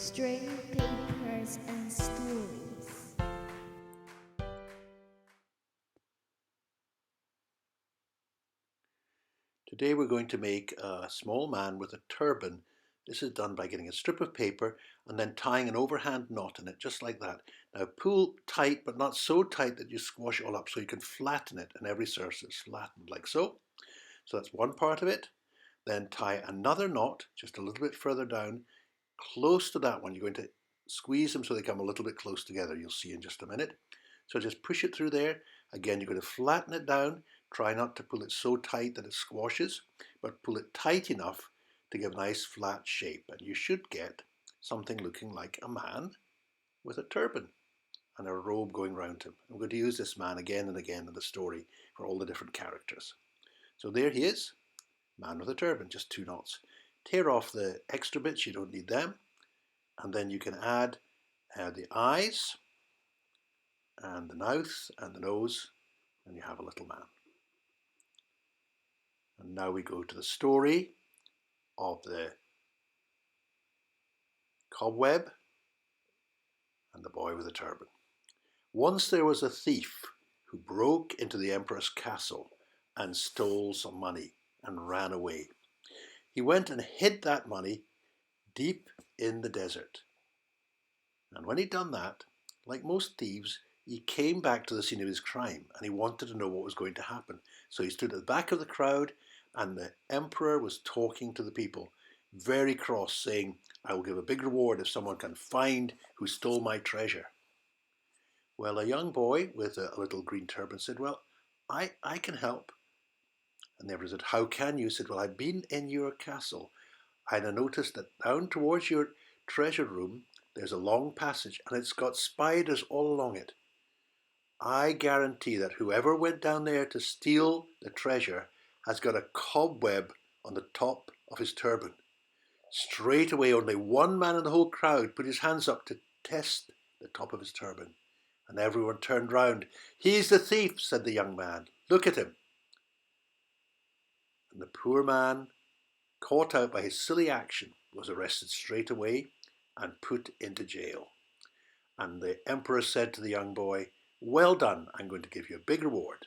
string, papers, and stories. Today we're going to make a small man with a turban. This is done by getting a strip of paper and then tying an overhand knot in it, just like that. Now pull tight, but not so tight that you squash it all up, so you can flatten it and every surface is flattened like so. So that's one part of it. Then tie another knot just a little bit further down, close to that one. You're going to squeeze them so they come a little bit close together. You'll see in just a minute. So just push it through there. Again, you're going to flatten it down. Try not to pull it so tight that it squashes, but pull it tight enough to give a nice flat shape. And you should get something looking like a man with a turban and a robe going round him. I'm going to use this man again and again in the story for all the different characters. So there he is, man with a turban, just 2 knots. Tear off the extra bits, you don't need them. And then you can add the eyes and the mouth and the nose, and you have a little man. And now we go to the story of the cobweb and the boy with the turban. Once there was a thief who broke into the emperor's castle and stole some money and ran away. He went and hid that money deep in the desert. And when he'd done that, like most thieves, he came back to the scene of his crime and he wanted to know what was going to happen. So he stood at the back of the crowd and the emperor was talking to the people, very cross, saying, "I will give a big reward if someone can find who stole my treasure." Well, a young boy with a little green turban said, "Well, I can help." And the emperor said, "How can you?" He said, "Well, I've been in your castle and I noticed that down towards your treasure room there's a long passage and it's got spiders all along it. I guarantee that whoever went down there to steal the treasure has got a cobweb on the top of his turban." Straight away, only one man in the whole crowd put his hands up to test the top of his turban, and everyone turned round. "He's the thief," said the young man. "Look at him." And the poor man, caught out by his silly action, was arrested straight away and put into jail. And the emperor said to the young boy, "Well done, I'm going to give you a big reward."